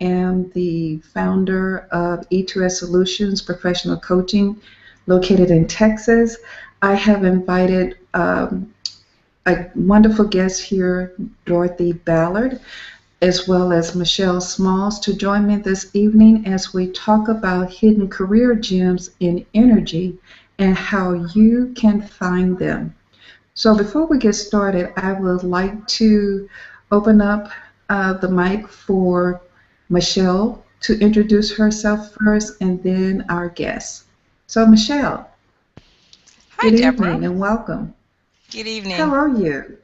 am the founder of E2S Solutions Professional Coaching located in Texas. I have invited a wonderful guest here, Dorothy Ballard, as well as Michelle Smalls, to join me this evening as we talk about hidden career gems in energy and how you can find them. So before we get started, I would like to open up the mic for Michelle to introduce herself first and then our guest. So Michelle, Hi, good Deborah. evening and welcome. Good How evening. are you?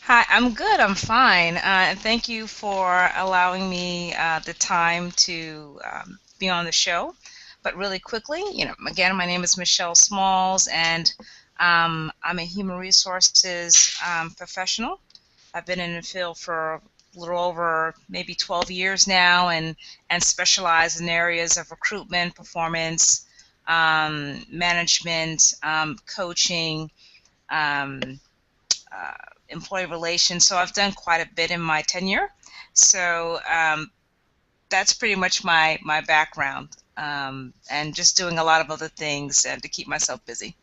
Hi, I'm good. I'm fine. And thank you for allowing me the time to be on the show. But really quickly, again, my name is Michelle Smalls, and I'm a human resources professional. I've been in the field for a little over maybe 12 years now, and specialize in areas of recruitment, performance, management, coaching. Um, uh, Employee relations. So I've done quite a bit in my tenure. So that's pretty much my background, and just doing a lot of other things to keep myself busy.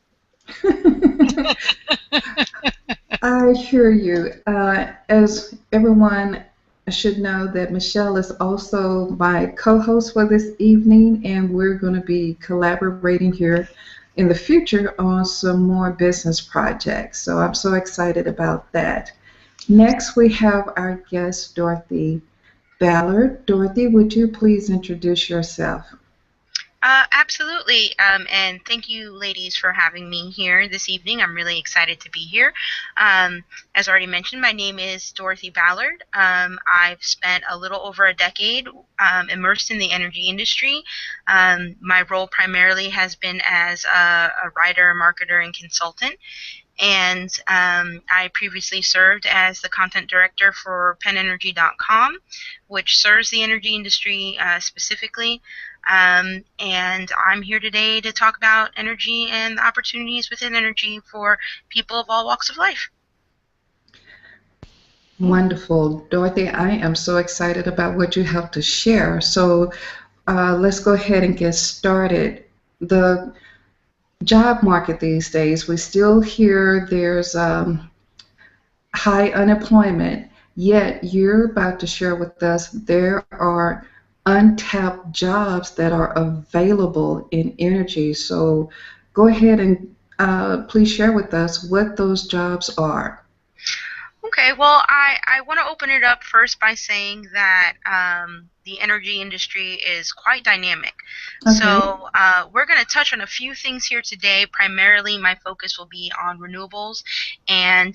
I hear you. As everyone should know, that Michelle is also my co-host for this evening, and we're going to be collaborating here in the future on some more business projects. So I'm so excited about that. Next, we have our guest, Dorothy Ballard. Dorothy, would you please introduce yourself? Absolutely. And thank you, ladies, for having me here this evening. I'm really excited to be here. As already mentioned, my name is Dorothy Ballard. I've spent a little over a decade immersed in the energy industry. My role primarily has been as a writer, marketer, and consultant. And I previously served as the content director for PennEnergy.com, which serves the energy industry specifically. And I'm here today to talk about energy and the opportunities within energy for people of all walks of life. Wonderful. Dorothy, I am so excited about what you have to share. So let's go ahead and get started. The job market these days, we still hear there's high unemployment, yet you're about to share with us there are untapped jobs that are available in energy. So go ahead and please share with us what those jobs are. Okay, well, I want to open it up first by saying that the energy industry is quite dynamic. Okay. So we're going to touch on a few things here today. Primarily, my focus will be on renewables and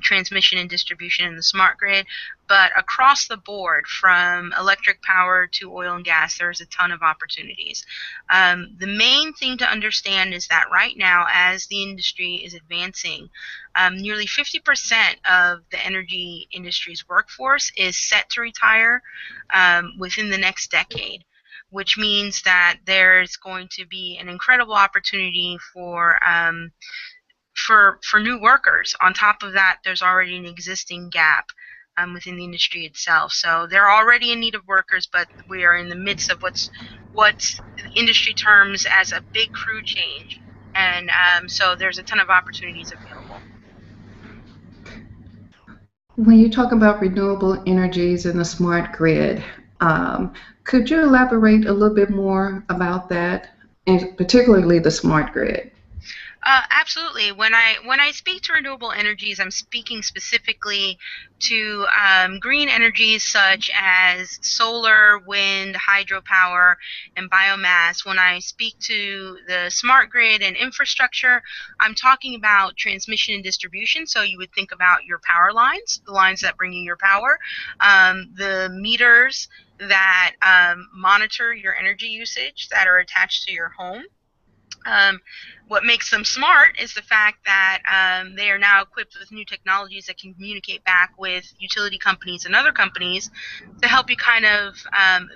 transmission and distribution in the smart grid. But across the board, from electric power to oil and gas, there's a ton of opportunities. The main thing to understand is that right now, as the industry is advancing, nearly 50% of the energy industry's workforce is set to retire within the next decade, which means that there's going to be an incredible opportunity for new workers. On top of that, there's already an existing gap within the industry itself. So they're already in need of workers, but we are in the midst of what's industry terms as a big crew change, and so there's a ton of opportunities available. When you talk about renewable energies and the smart grid, could you elaborate a little bit more about that, and particularly the smart grid? Absolutely. When I speak to renewable energies, I'm speaking specifically to green energies such as solar, wind, hydropower, and biomass. When I speak to the smart grid and infrastructure, I'm talking about transmission and distribution. So you would think about your power lines, the lines that bring you your power, the meters that monitor your energy usage that are attached to your home. Um, what makes them smart is the fact that they are now equipped with new technologies that can communicate back with utility companies and other companies to help you kind of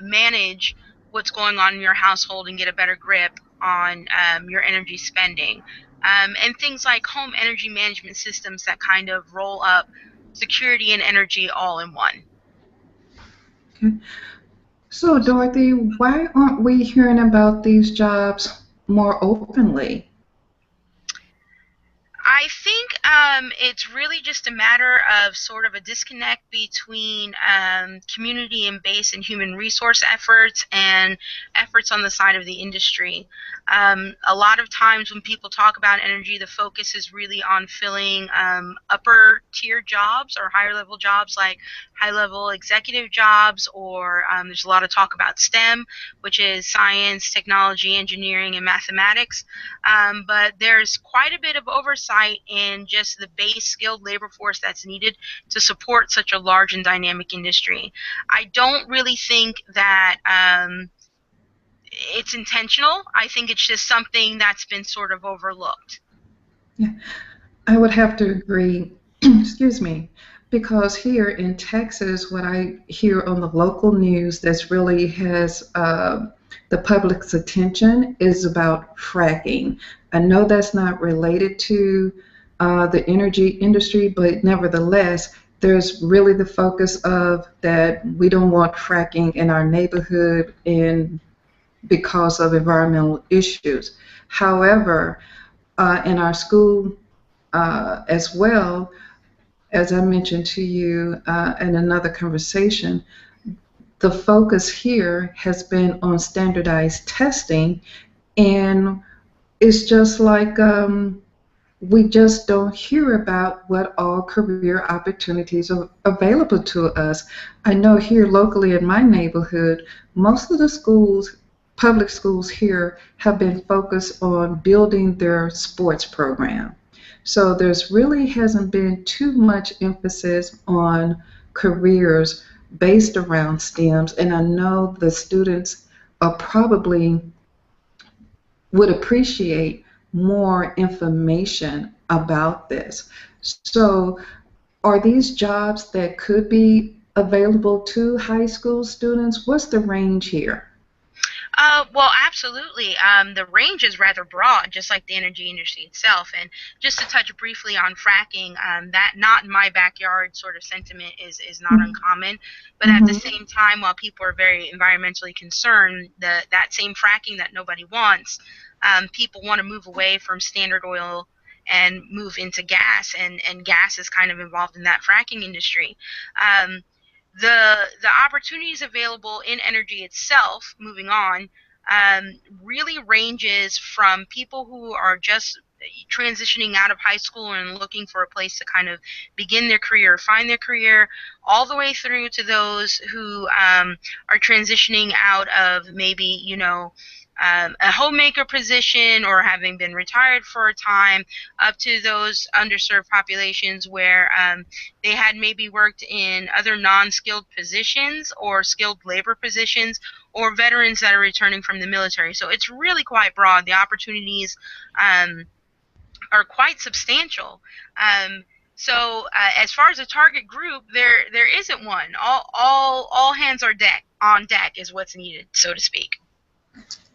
manage what's going on in your household and get a better grip on your energy spending. And things like home energy management systems that kind of roll up security and energy all in one. Okay. So, Dorothy, why aren't we hearing about these jobs more openly? I think it's really just a matter of sort of a disconnect between community and base and human resource efforts and efforts on the side of the industry. A lot of times when people talk about energy, the focus is really on filling upper tier jobs or higher level jobs like high level executive jobs, or there's a lot of talk about STEM, which is science, technology, engineering, and mathematics. But there's quite a bit of oversight in just the base skilled labor force that's needed to support such a large and dynamic industry. I don't really think that it's intentional. I think it's just something that's been sort of overlooked. Yeah, I would have to agree, excuse me, because here in Texas, what I hear on the local news that's really has the public's attention is about fracking. I know that's not related to the energy industry, but nevertheless, there's really the focus of that we don't want fracking in our neighborhood and because of environmental issues. However, in our school as well, as I mentioned to you in another conversation, the focus here has been on standardized testing, and it's just like we just don't hear about what all career opportunities are available to us. I know here locally in my neighborhood, most of the schools, public schools here, have been focused on building their sports program. So there's really hasn't been too much emphasis on careers based around STEMs, and I know the students are probably would appreciate more information about this. So, are these jobs that could be available to high school students? What's the range here? Well, absolutely. The range is rather broad, just like the energy industry itself. And just to touch briefly on fracking, that not in my backyard sort of sentiment is not uncommon. But at the Mm-hmm. same time, while people are very environmentally concerned, that same fracking that nobody wants, people want to move away from standard oil and move into gas, and gas is kind of involved in that fracking industry. Um, the opportunities available in energy itself, moving on, really ranges from people who are just transitioning out of high school and looking for a place to kind of begin their career, find their career, all the way through to those who are transitioning out of maybe, a homemaker position or having been retired for a time, up to those underserved populations where they had maybe worked in other non-skilled positions or skilled labor positions, or veterans that are returning from the military. So it's really quite broad. The opportunities are quite substantial. As far as a target group, there isn't one. All hands are on deck is what's needed, so to speak.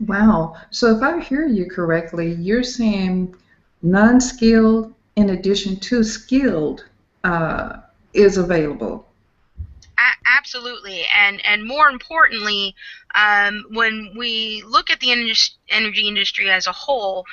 Wow. So, if I hear you correctly, you're saying non skilled in addition to skilled uh, is available. Absolutely, and more importantly, when we look at the energy industry as a whole,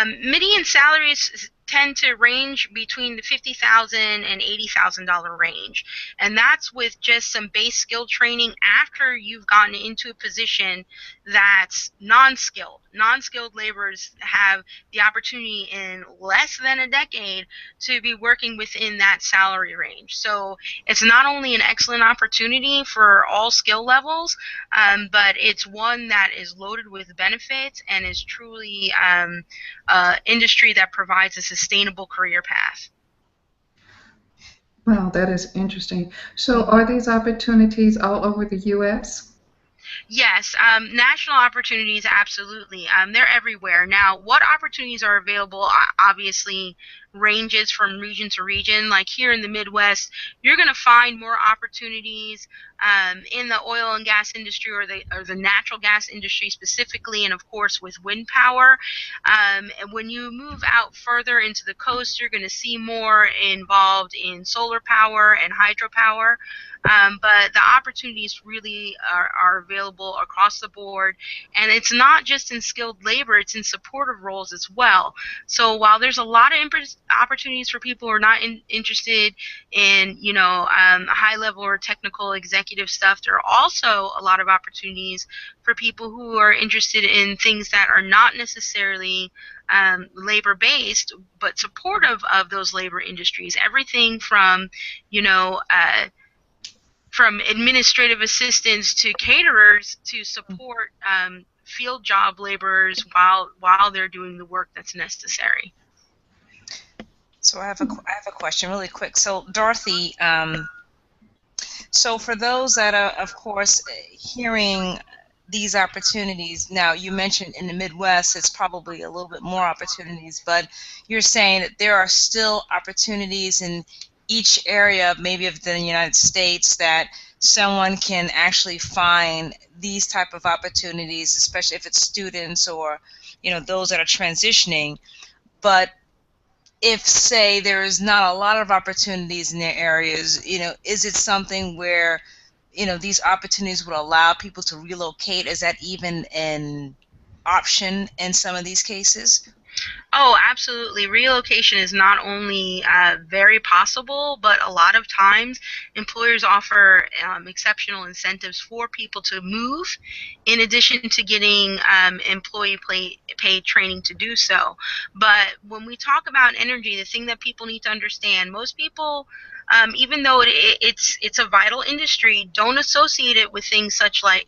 median salaries tend to range between the $50,000 and $80,000 range, and that's with just some base skill training after you've gotten into a position that's non-skilled. Non-skilled laborers have the opportunity in less than a decade to be working within that salary range. So it's not only an excellent opportunity for all skill levels, but it's one that is loaded with benefits and is truly industry that provides a sustainable career path. Wow, that is interesting. So, are these opportunities all over the U.S.? Yes, national opportunities, absolutely. They're everywhere. Now, what opportunities are available? Obviously, ranges from region to region. Like here in the Midwest, you're going to find more opportunities in the oil and gas industry, or the natural gas industry specifically, and of course with wind power. And when you move out further into the coast, you're going to see more involved in solar power and hydropower. But the opportunities really are available across the board, and it's not just in skilled labor, it's in supportive roles as well. So while there's a lot of opportunities for people who are not interested in, high level or technical executive stuff, there are also a lot of opportunities for people who are interested in things that are not necessarily labor based, but supportive of those labor industries. Everything from, from administrative assistants to caterers to support field job laborers while they're doing the work that's necessary. So I have a question really quick. So Dorothy, so for those that are, of course, hearing these opportunities, now you mentioned in the Midwest it's probably a little bit more opportunities, but you're saying that there are still opportunities in each area, maybe of the United States, that someone can actually find these type of opportunities, especially if it's students or those that are transitioning. But if, say, there is not a lot of opportunities in their areas, is it something where these opportunities would allow people to relocate? Is that even an option in some of these cases? Oh, absolutely. Relocation is not only very possible, but a lot of times employers offer exceptional incentives for people to move, in addition to getting employee paid training to do so. But when we talk about energy, the thing that people need to understand, most people, even though it's a vital industry, don't associate it with things such like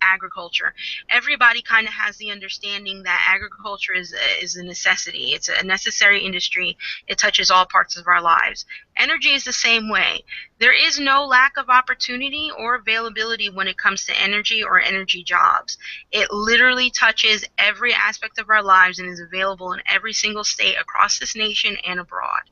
agriculture. Everybody kind of has the understanding that agriculture is a necessity. It's a necessary industry. It touches all parts of our lives. Energy is the same way. There is no lack of opportunity or availability when it comes to energy or energy jobs. It literally touches every aspect of our lives and is available in every single state across this nation and abroad.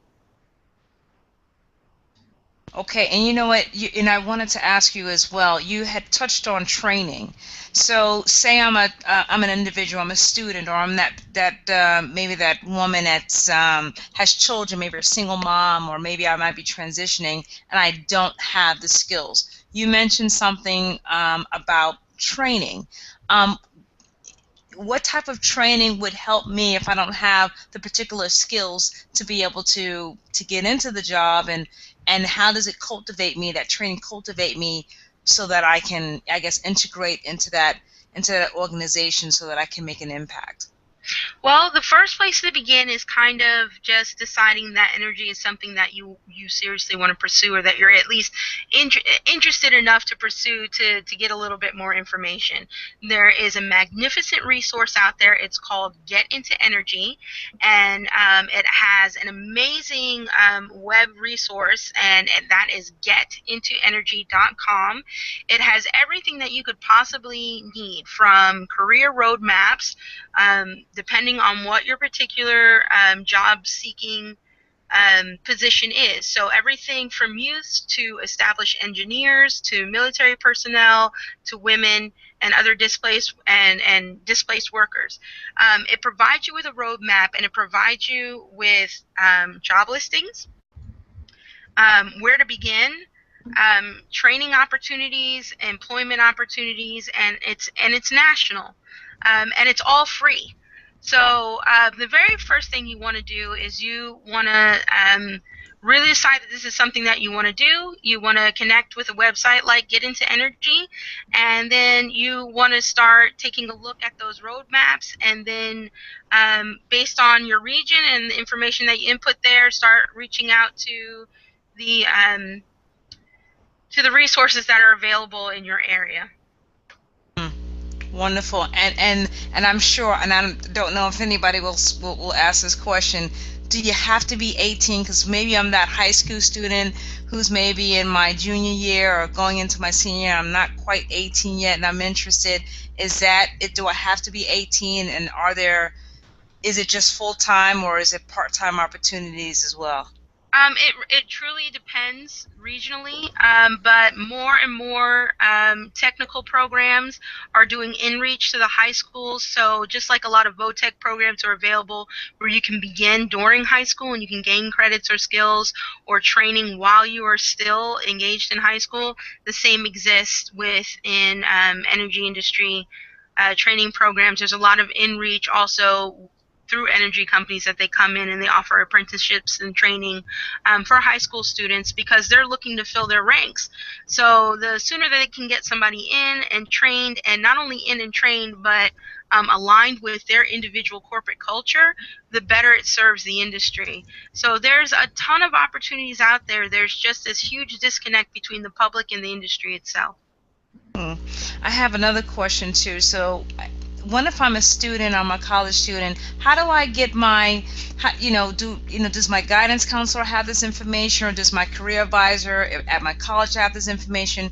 Okay, and you know what? And I wanted to ask you as well. You had touched on training. So, say I'm an individual, I'm a student, or I'm maybe that woman that's has children, maybe a single mom, or maybe I might be transitioning, and I don't have the skills. You mentioned something about training. What type of training would help me if I don't have the particular skills to be able to get into the job, and how does it cultivate me, that training cultivate me, so that I can, I guess, integrate into that organization so that I can make an impact? Well, the first place to begin is kind of just deciding that energy is something that you seriously want to pursue, or that you're at least interested enough to pursue to get a little bit more information. There is a magnificent resource out there. It's called Get Into Energy, and it has an amazing web resource, and that is getintoenergy.com. It has everything that you could possibly need, from career roadmaps, depending on what your particular job seeking position is. So everything from youth to established engineers to military personnel to women and other displaced and displaced workers. It provides you with a roadmap, and it provides you with job listings, where to begin, training opportunities, employment opportunities, and it's national, and it's all free. So the very first thing you want to do is you want to really decide that this is something that you want to do. You want to connect with a website like Get Into Energy, and then you want to start taking a look at those roadmaps, and then based on your region and the information that you input there, start reaching out to the resources that are available in your area. Wonderful, and I'm sure, and I don't know if anybody will ask this question. Do you have to be 18? Because maybe I'm that high school student who's maybe in my junior year or going into my senior year. I'm not quite 18 yet, and I'm interested. Is that it? Do I have to be 18? And are there is it just full-time, or is it part-time opportunities as well? It truly depends regionally, but more and more technical programs are doing in-reach to the high schools. So just like a lot of VOTEC programs are available where you can begin during high school and you can gain credits or skills or training while you are still engaged in high school, the same exists within energy industry training programs. There's a lot of in-reach also through energy companies that they come in and they offer apprenticeships and training for high school students because they're looking to fill their ranks. So the sooner that they can get somebody in and trained, and not only in and trained, but aligned with their individual corporate culture, the better it serves the industry. So there's a ton of opportunities out there. There's just this huge disconnect between the public and the industry itself. I have another question too. So what if I'm a student, I'm a college student, how do I get my, does my guidance counselor have this information, or does my career advisor at my college have this information?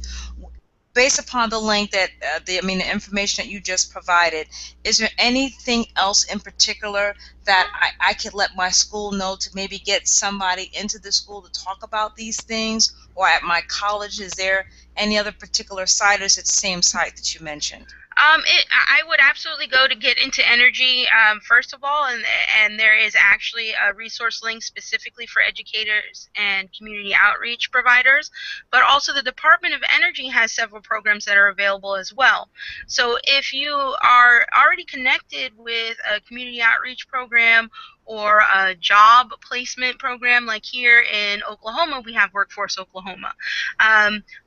Based upon the link that, the information that you just provided, is there anything else in particular that I could let my school know to maybe get somebody into the school to talk about these things? Or at my college, is there any other particular site, or is it the same site that you mentioned? I would absolutely go to Get Into Energy first of all, and there is actually a resource link specifically for educators and community outreach providers, but also the Department of Energy has several programs that are available as well. So if you are already connected with a community outreach program or a job placement program, like here in Oklahoma, we have Workforce Oklahoma,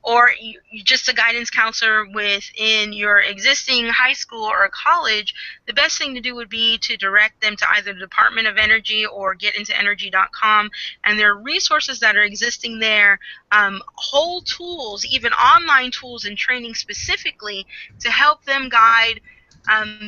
or you just a guidance counselor within your existing high school or college, the best thing to do would be to direct them to either the Department of Energy or getintoenergy.com, and there are resources that are existing there, whole tools, even online tools and training specifically to help them guide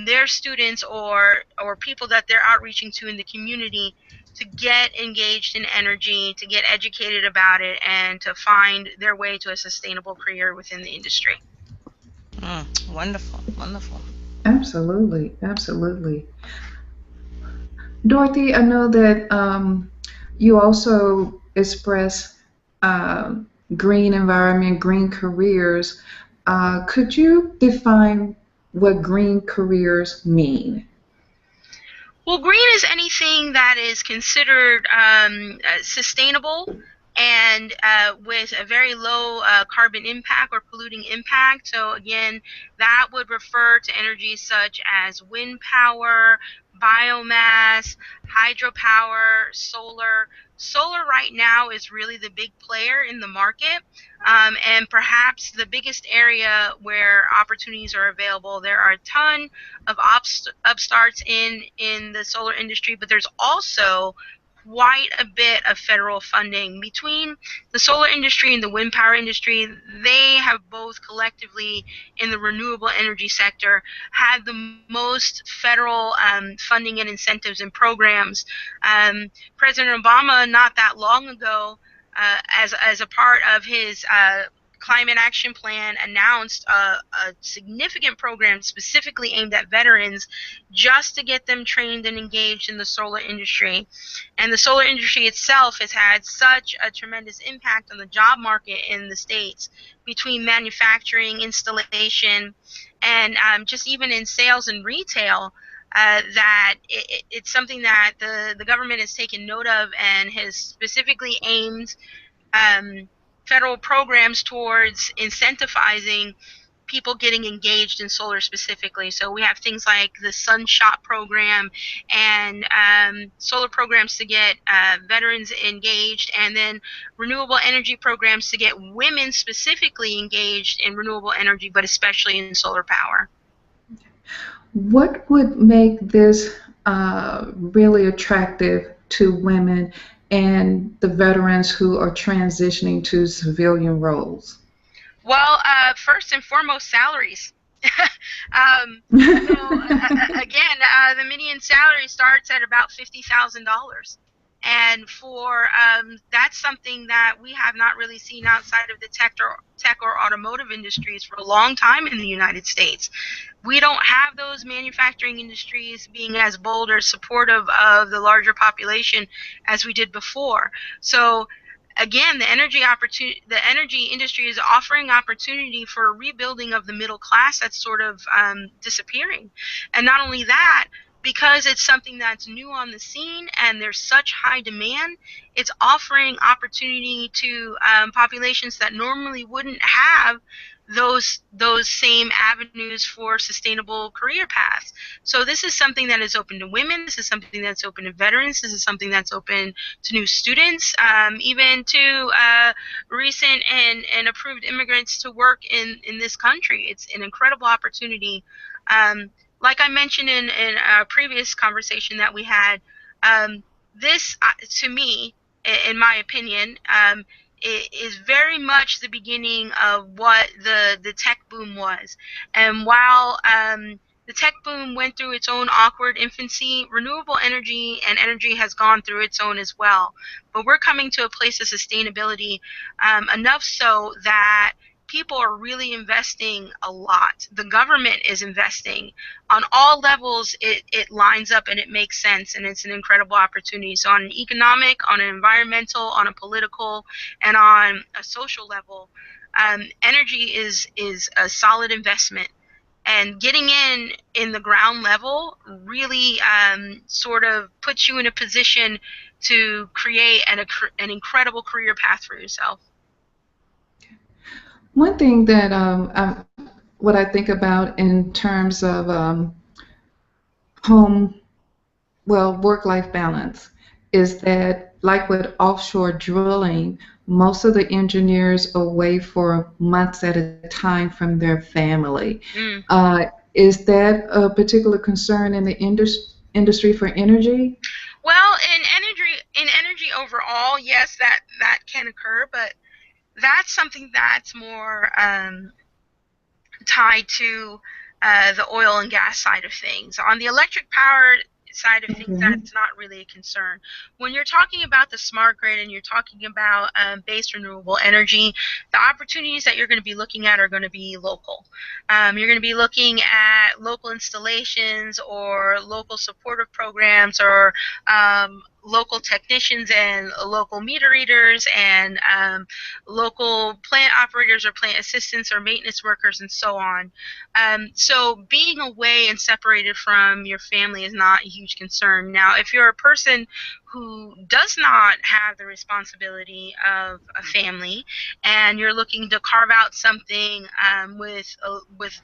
their students or people that they're outreaching to in the community to get engaged in energy, to get educated about it, and to find their way to a sustainable career within the industry. Wonderful, wonderful. Absolutely, absolutely. Dorothy, I know that you also express green environment, green careers. Could you define what green careers mean? Well, green is anything that is considered sustainable and with a very low carbon impact or polluting impact. So again, that would refer to energies such as wind power, biomass, hydropower, solar. Solar right now is really the big player in the market, and perhaps the biggest area where opportunities are available. There are a ton of upstarts in the solar industry, but there's also quite a bit of federal funding between the solar industry and the wind power industry. They have both collectively in the renewable energy sector had the most federal funding and incentives and programs. President Obama, not that long ago, as a part of his climate action plan, announced a significant program specifically aimed at veterans just to get them trained and engaged in the solar industry. And the solar industry itself has had such a tremendous impact on the job market in the States, between manufacturing, installation, and just even in sales and retail, that it's something that the government has taken note of and has specifically aimed federal programs towards incentivizing people getting engaged in solar specifically. So we have things like the Sunshot program and solar programs to get veterans engaged, and then renewable energy programs to get women specifically engaged in renewable energy, but especially in solar power. What would make this really attractive to women and the veterans who are transitioning to civilian roles? Well, first and foremost, salaries. The median salary starts at about $50,000. And for that's something that we have not really seen outside of the tech or automotive industries for a long time in the United States. We don't have those manufacturing industries being as bold or supportive of the larger population as we did before. So again, the energy industry is offering opportunity for a rebuilding of the middle class that's sort of disappearing. And not only that, because it's something that's new on the scene and there's such high demand, it's offering opportunity to populations that normally wouldn't have those same avenues for sustainable career paths. So this is something that is open to women. This is something that's open to veterans. This is something that's open to new students, even to recent and approved immigrants to work in this country. It's an incredible opportunity. Like I mentioned in a previous conversation that we had, this, to me, in my opinion, it is very much the beginning of what the tech boom was. And while the tech boom went through its own awkward infancy, renewable energy and energy has gone through its own as well. But we're coming to a place of sustainability, enough so that people are really investing a lot. The government is investing on all levels. It lines up and it makes sense, and it's an incredible opportunity. So on an economic, on an environmental, on a political, and on a social level, energy is a solid investment. And getting in the ground level really sort of puts you in a position to create an incredible career path for yourself. One thing that what I think about in terms of work-life balance is that, like with offshore drilling, most of the engineers are away for months at a time from their family. Is that a particular concern in the industry for energy? Well, in energy overall, yes, that can occur, but that's something that's more tied to the oil and gas side of things. On the electric power side of things, that's not really a concern. When you're talking about the smart grid and you're talking about base renewable energy, the opportunities that you're going to be looking at are going to be local. You're going to be looking at local installations or local supportive programs or local technicians and local meter readers and local plant operators or plant assistants or maintenance workers and so on. So being away and separated from your family is not a huge concern. Now, if you're a person who does not have the responsibility of a family and you're looking to carve out something with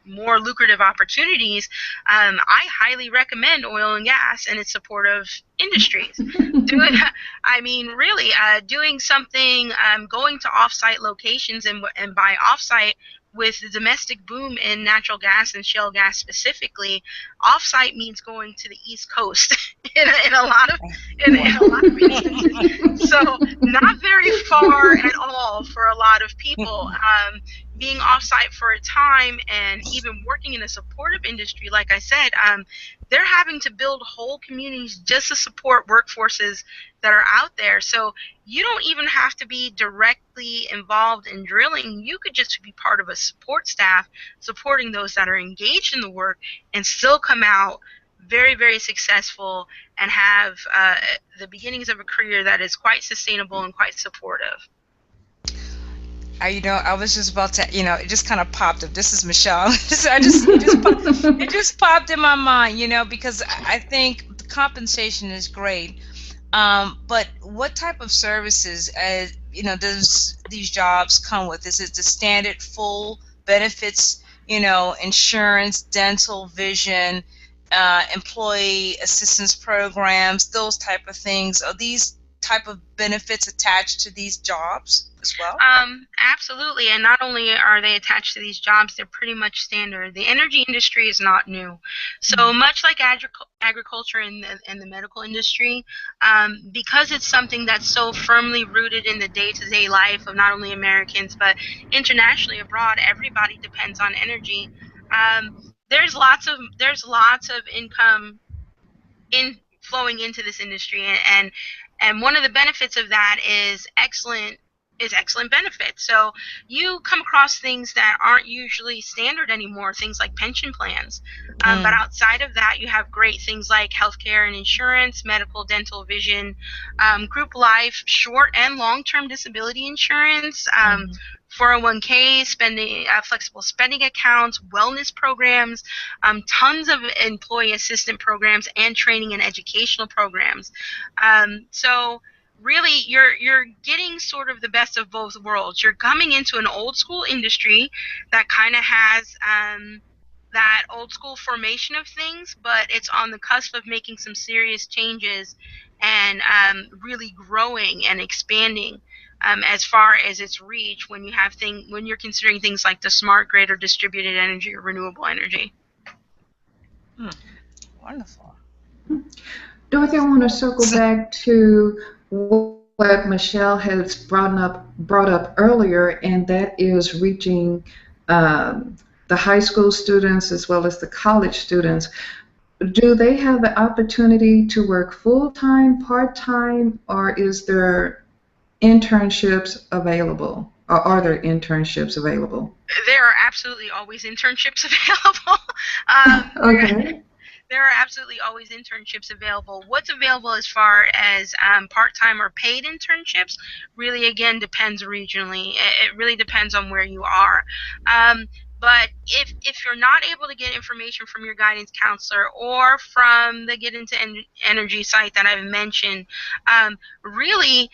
more lucrative opportunities, I highly recommend oil and gas and its supportive industries. Doing something, going to off-site locations, and by off-site, with the domestic boom in natural gas and shale gas specifically, off-site means going to the East Coast in a lot of instances. So not very far at all for a lot of people. Being off-site for a time and even working in a supportive industry, like I said, they're having to build whole communities just to support workforces that are out there. So you don't even have to be directly involved in drilling. You could just be part of a support staff supporting those that are engaged in the work and still come out very, very successful and have the beginnings of a career that is quite sustainable and quite supportive. I was just about to, it just kind of popped up. This is Michelle. It just popped in my mind, because I think the compensation is great. But what type of services, does these jobs come with? Is it the standard full benefits, insurance, dental, vision, employee assistance programs, those type of things? Are these type of benefits attached to these jobs as well? Absolutely, and not only are they attached to these jobs, they're pretty much standard. The energy industry is not new. So much like agriculture and the medical industry, because it's something that's so firmly rooted in the day-to-day life of not only Americans, but internationally abroad, everybody depends on energy. There's lots of income flowing into this industry, and And one of the benefits of that is excellent benefits. So you come across things that aren't usually standard anymore, things like pension plans. But outside of that, you have great things like healthcare and insurance, medical, dental, vision, group life, short and long-term disability insurance, 401k, spending, flexible spending accounts, wellness programs, tons of employee assistant programs, and training and educational programs. So really, you're getting sort of the best of both worlds. You're coming into an old school industry that kind of has that old school formation of things, but it's on the cusp of making some serious changes and really growing and expanding as far as its reach when you're considering things like the smart grid or distributed energy or renewable energy. Wonderful. Dorothy, I want to circle back to what Michelle has brought up earlier, and that is reaching the high school students as well as the college students. Do they have the opportunity to work full-time, part-time, or is there internships available? Or are there internships available? There are absolutely always internships available. Okay. There are absolutely always internships available. What's available as far as part-time or paid internships really, again, depends regionally. It really depends on where you are. But if you're not able to get information from your guidance counselor or from the Get Into Energy site that I've mentioned, really,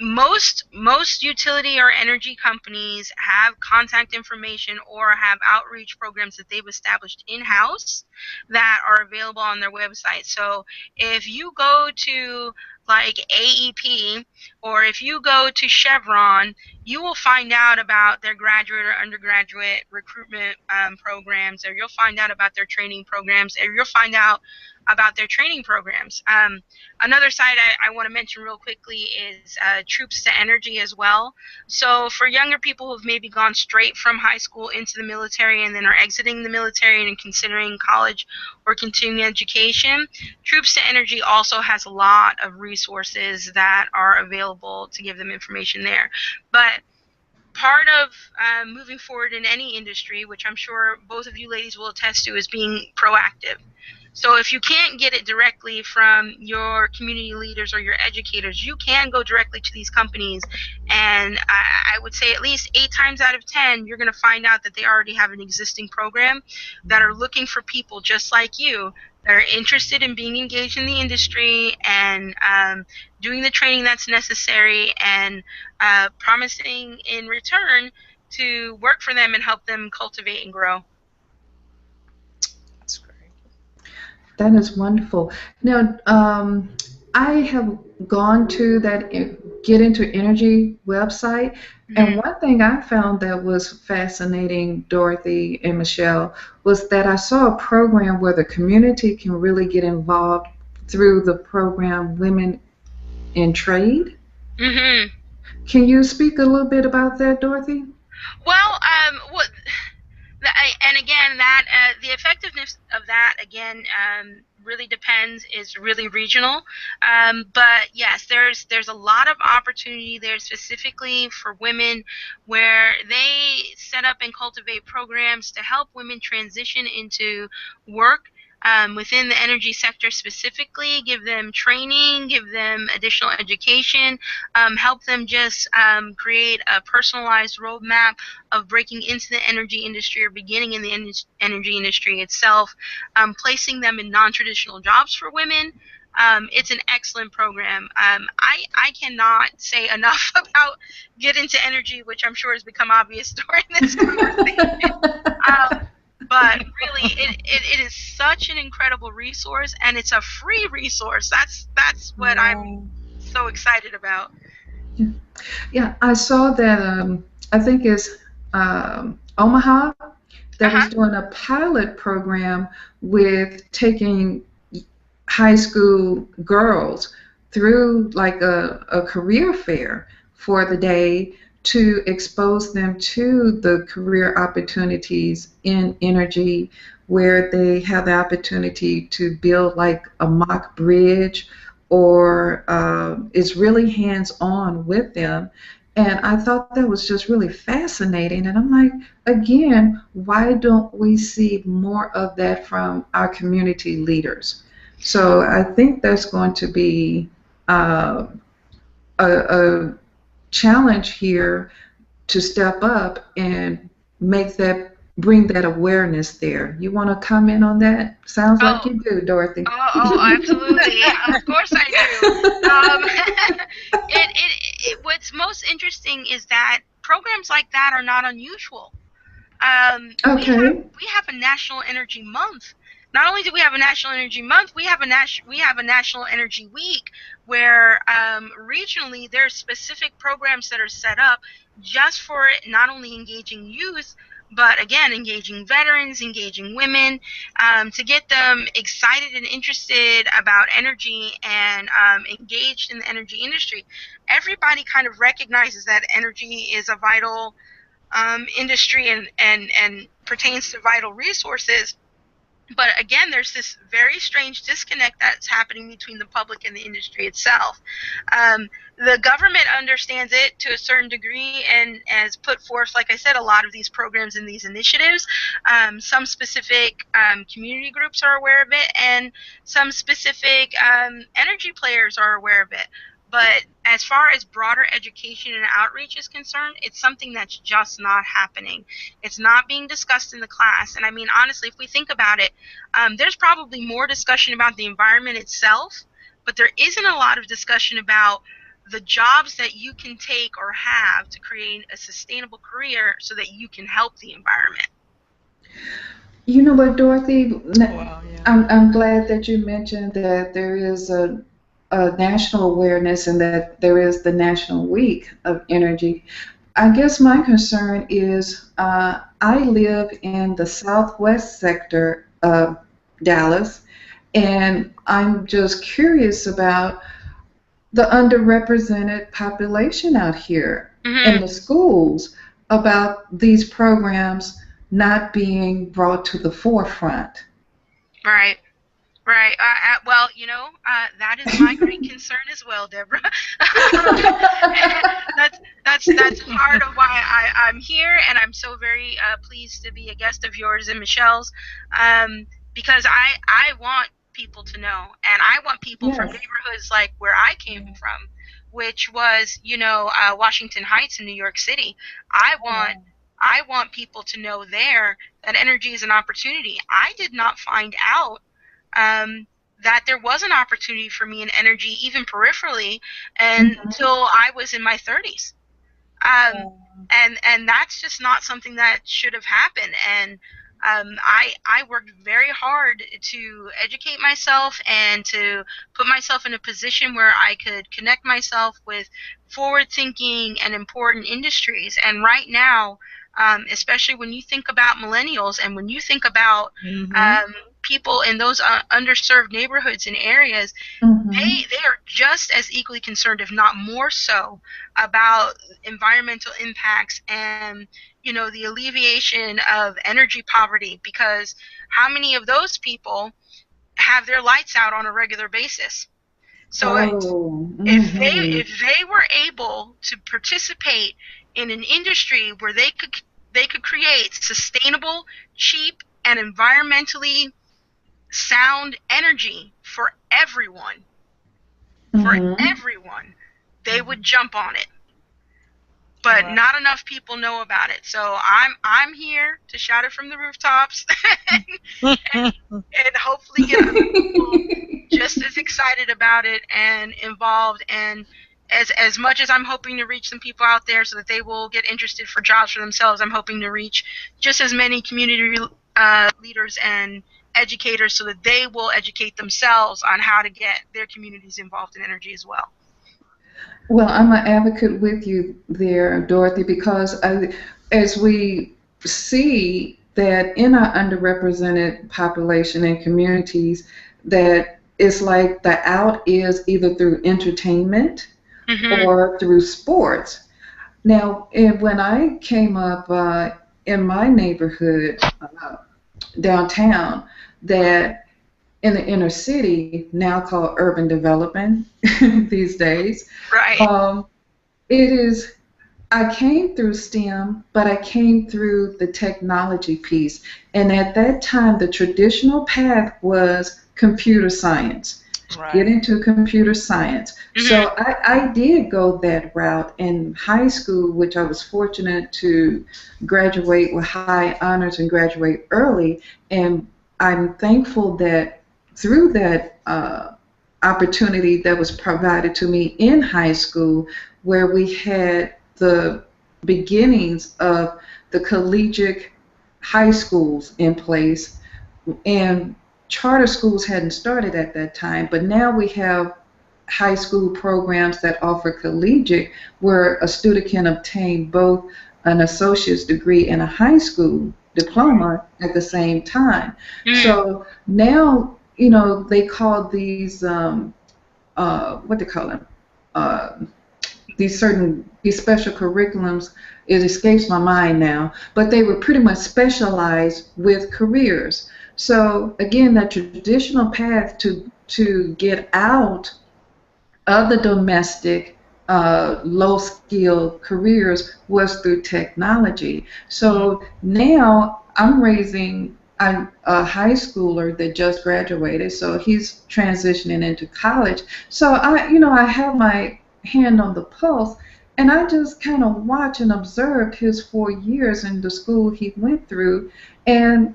most utility or energy companies have contact information or have outreach programs that they've established in-house that are available on their website. So if you go to like AEP or if you go to Chevron, you will find out about their graduate or undergraduate recruitment programs, or you'll find out about their training programs, or you'll find out about their training programs. Another site I want to mention real quickly is Troops to Energy as well. So for younger people who've maybe gone straight from high school into the military and then are exiting the military and considering college or continuing education, Troops to Energy also has a lot of resources that are available to give them information there. But part of moving forward in any industry, which I'm sure both of you ladies will attest to, is being proactive. So if you can't get it directly from your community leaders or your educators, you can go directly to these companies, and I would say at least 8 times out of 10, you're going to find out that they already have an existing program that are looking for people just like you that are interested in being engaged in the industry and doing the training that's necessary and promising in return to work for them and help them cultivate and grow. That is wonderful. Now, I have gone to that Get Into Energy website, and one thing I found that was fascinating, Dorothy and Michelle, was that I saw a program where the community can really get involved through the program Women in Trade. Can you speak a little bit about that, Dorothy? Well, and again, that the effectiveness of that again really depends. Is really regional, but yes, there's a lot of opportunity there specifically for women, where they set up and cultivate programs to help women transition into work within the energy sector specifically, give them training, give them additional education, help them just create a personalized roadmap of breaking into the energy industry or beginning in the energy industry itself, placing them in non-traditional jobs for women. It's an excellent program. I cannot say enough about Get Into Energy, which I'm sure has become obvious during this conversation. But really, it is such an incredible resource, and it's a free resource. That's what I'm so excited about. Yeah, I saw that. I think it's Omaha that was doing a pilot program with taking high school girls through like a career fair for the day to expose them to the career opportunities in energy, where they have the opportunity to build like a mock bridge or is really hands-on with them. And I thought that was just really fascinating. And I'm like, again, why don't we see more of that from our community leaders? So I think that's going to be uh, a challenge here to step up and bring that awareness there. You want to comment on that? Sounds like Oh, you do, Dorothy. absolutely. Of course I do. What's most interesting is that programs like that are not unusual. Okay. We have a National Energy Month. Not only do we have a National Energy Month, we have a National Energy Week where regionally there's specific programs that are set up just for not only engaging youth, but again engaging veterans, engaging women, to get them excited and interested about energy and engaged in the energy industry. Everybody kind of recognizes that energy is a vital industry and pertains to vital resources. But again, there's this very strange disconnect that's happening between the public and the industry itself. The government understands it to a certain degree and has put forth, like I said, a lot of these programs and these initiatives. Some specific community groups are aware of it, and some specific energy players are aware of it. But as far as broader education and outreach is concerned, it's something that's just not happening. It's not being discussed in the class. And I mean, honestly, if we think about it, there's probably more discussion about the environment itself, but there isn't a lot of discussion about the jobs that you can take or have to create a sustainable career so that you can help the environment. You know what, Dorothy? Wow, yeah. I'm glad that you mentioned that there is a national awareness and that there is the National Week of Energy. I guess my concern is I live in the southwest sector of Dallas, and I'm just curious about the underrepresented population out here in the schools, about these programs not being brought to the forefront. Right. Right. Well, that is my great concern as well, Deborah. That's part of why I'm here, and I'm so very pleased to be a guest of yours and Michelle's, because I want people to know, and I want people from Yes. neighborhoods like where I came from, which was Washington Heights in New York City. I want people to know there that energy is an opportunity. I did not find out that there was an opportunity for me in energy, even peripherally, until I was in my 30s. And that's just not something that should have happened. And I worked very hard to educate myself and to put myself in a position where I could connect myself with forward-thinking and important industries. And right now, especially when you think about millennials and when you think about people in those underserved neighborhoods and areas, they are just as equally concerned, if not more so, about environmental impacts and the alleviation of energy poverty, because how many of those people have their lights out on a regular basis? So if they were able to participate in an industry where they could create sustainable, cheap, and environmentally sound energy for everyone, they would jump on it. But not enough people know about it. So I'm here to shout it from the rooftops and hopefully get other people just as excited about it and involved. And as much as I'm hoping to reach some people out there so that they will get interested for jobs for themselves, I'm hoping to reach just as many community leaders and educators so that they will educate themselves on how to get their communities involved in energy as well. Well, I'm an advocate with you there, Dorothy, because as we see that in our underrepresented population and communities, that it's like the out is either through entertainment or through sports. Now, when I came up in my neighborhood downtown, that in the inner city, now called urban development these days. Right. It is, I came through STEM, but I came through the technology piece. And at that time, the traditional path was computer science. Get Right. into computer science. Mhm. So I did go that route in high school, which I was fortunate to graduate with high honors and graduate early. And I'm thankful that through that opportunity that was provided to me in high school, where we had the beginnings of the collegiate high schools in place, and charter schools hadn't started at that time, but now we have high school programs that offer collegiate, where a student can obtain both an associate's degree and a high school diploma at the same time. Mhm. So now, they call these, what they call them? Uh, these special curriculums, it escapes my mind now, but they were pretty much specialized with careers. So again, that traditional path to get out of the domestic low skill careers was through technology. Mhm. So now I'm raising a high schooler that just graduated, so he's transitioning into college. So I have my hand on the pulse, and I just kind of watch and observe his 4 years in the school he went through, and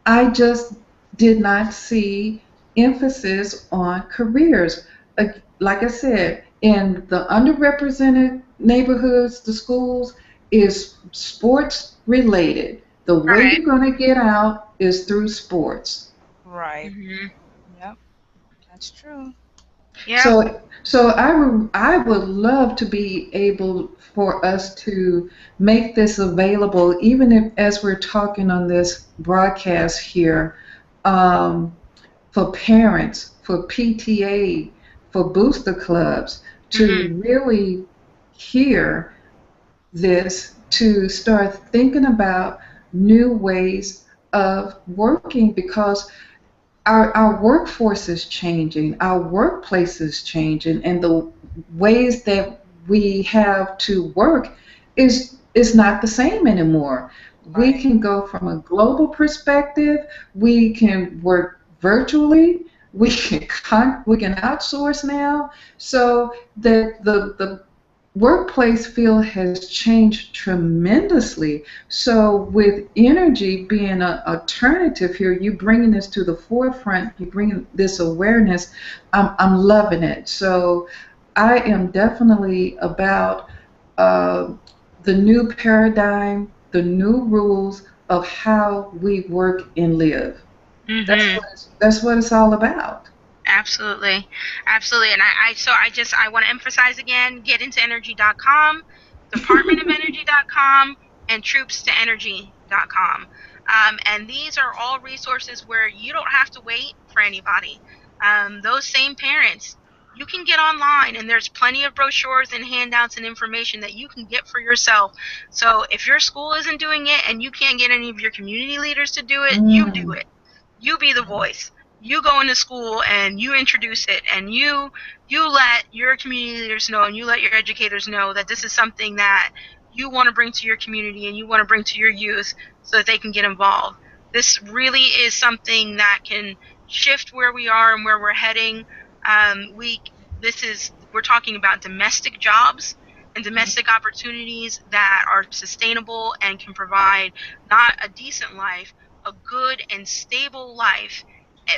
I just did not see emphasis on careers. Like I said, in the underrepresented neighborhoods, the schools is sports related. The way Right. you're going to get out is through sports. Right. Mhm. Yep. That's true. Yep. So I would love to be able for us to make this available, even if as we're talking on this broadcast here, um, for parents, for PTA, for booster clubs, Mhm. to really hear this, to start thinking about new ways of working, because our workforce is changing, our workplace is changing, and the ways that we have to work is not the same anymore. We Right. can go from a global perspective. We can work virtually. We can outsource now. So the workplace field has changed tremendously. So with energy being an alternative here, you bringing this to the forefront, you bringing this awareness. I'm loving it. So I am definitely about uh, the new paradigm, the new rules of how we work and live. Mhm. That's what it's all about. Absolutely. Absolutely. And I want to emphasize again, getintoenergy.com, departmentofenergy.com, and troopstoenergy.com. And these are all resources where you don't have to wait for anybody. Those same parents, you can get online, and there's plenty of brochures and handouts and information that you can get for yourself. So if your school isn't doing it and you can't get any of your community leaders to do it, you do Mm. it. You be the voice. You go into school and you introduce it, and you let your community leaders know, and you let your educators know that this is something that you want to bring to your community and you want to bring to your youth so that they can get involved. This really is something that can shift where we are and where we're heading. We this is We're talking about domestic jobs and domestic opportunities that are sustainable and can provide not a decent life, a good and stable life,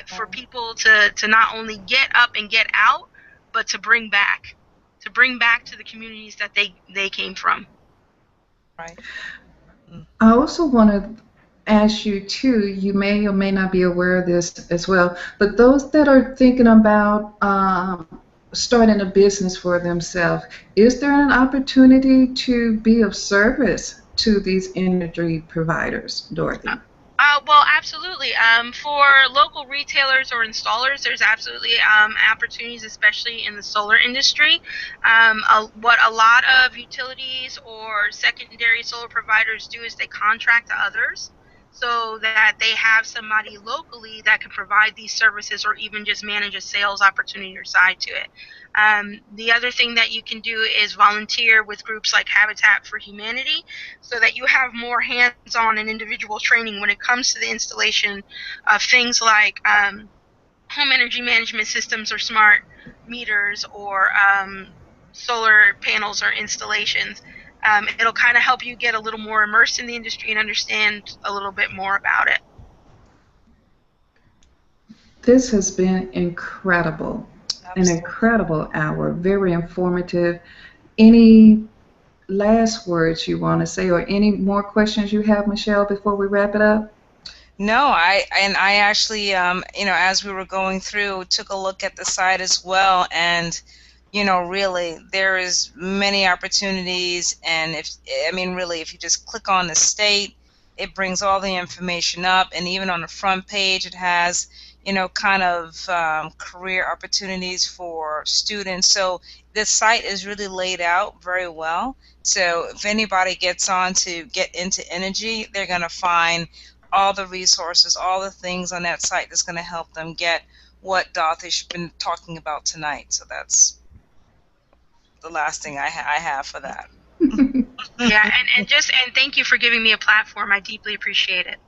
for Right. people to not only get up and get out, but to bring back to the communities that they came from. Right. Mm. I also want to ask you too, you may or may not be aware of this as well, but those that are thinking about starting a business for themselves, is there an opportunity to be of service to these energy providers, Uh, Dorothy? well, absolutely. For local retailers or installers, there's absolutely opportunities, especially in the solar industry. What a lot of utilities or secondary solar providers do is they contract to others. so that they have somebody locally that can provide these services or even just manage a sales opportunity or side to it. The other thing that you can do is volunteer with groups like Habitat for Humanity so that you have more hands-on and individual training when it comes to the installation of things like home energy management systems or smart meters or solar panels or installations. It'll kind of help you get a little more immersed in the industry and understand a little bit more about it. This has been incredible. Absolutely. An incredible hour, very informative. Any last words you want to say, or any more questions you have, Michelle, before we wrap it up? No, I actually, as we were going through, took a look at the site as well, and really, there is many opportunities, and if you just click on the state, it brings all the information up, and even on the front page, it has, kind of career opportunities for students. So this site is really laid out very well. So if anybody gets on to get into energy, they're going to find all the resources, all the things on that site that's going to help them get what Dorothy's been talking about tonight. So that's the last thing I have for that. Yeah, and thank you for giving me a platform. I deeply appreciate it.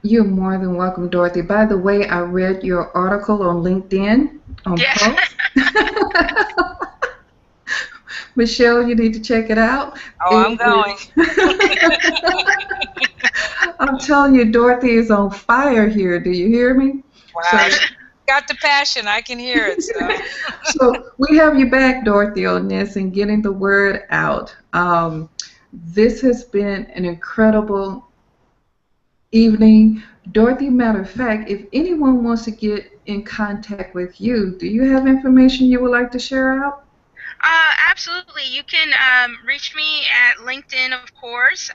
You're more than welcome, Dorothy. By the way, I read your article on LinkedIn on Post. Michelle, you need to check it out. Oh, I'm going. I'm telling you, Dorothy is on fire here. Do you hear me? Wow. So, got the passion. I can hear it. So we have you back, Dorothy, on this and getting the word out. This has been an incredible evening. Dorothy, matter of fact, if anyone wants to get in contact with you, do you have information you would like to share out? Absolutely. You can reach me at LinkedIn, of course,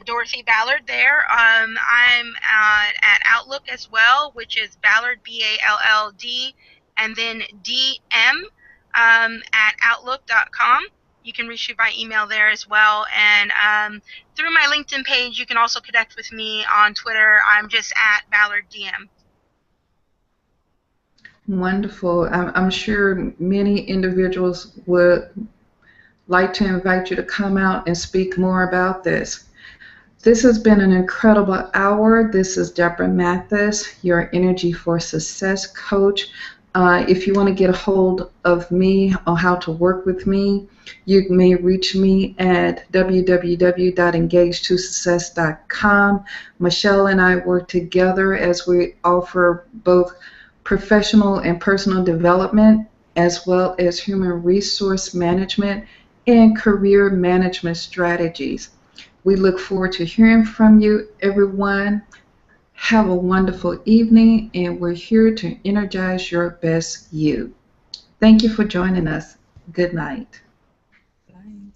Dorothy Ballard there. I'm at Outlook as well, which is Ballard, B-A-L-L-D, and then DM at Outlook.com. You can reach me by email there as well. And through my LinkedIn page, you can also connect with me on Twitter. I'm just at Ballard DM. Wonderful. I'm sure many individuals would like to invite you to come out and speak more about this. This has been an incredible hour. This is Debrah Mathis, your Energy for Success coach. If you want to get a hold of me or how to work with me, you may reach me at www.engagetosuccess.com. Michelle and I work together as we offer both professional and personal development, as well as human resource management and career management strategies. We look forward to hearing from you, everyone. Have a wonderful evening, and we're here to energize your best you. Thank you for joining us. Good night. Bye.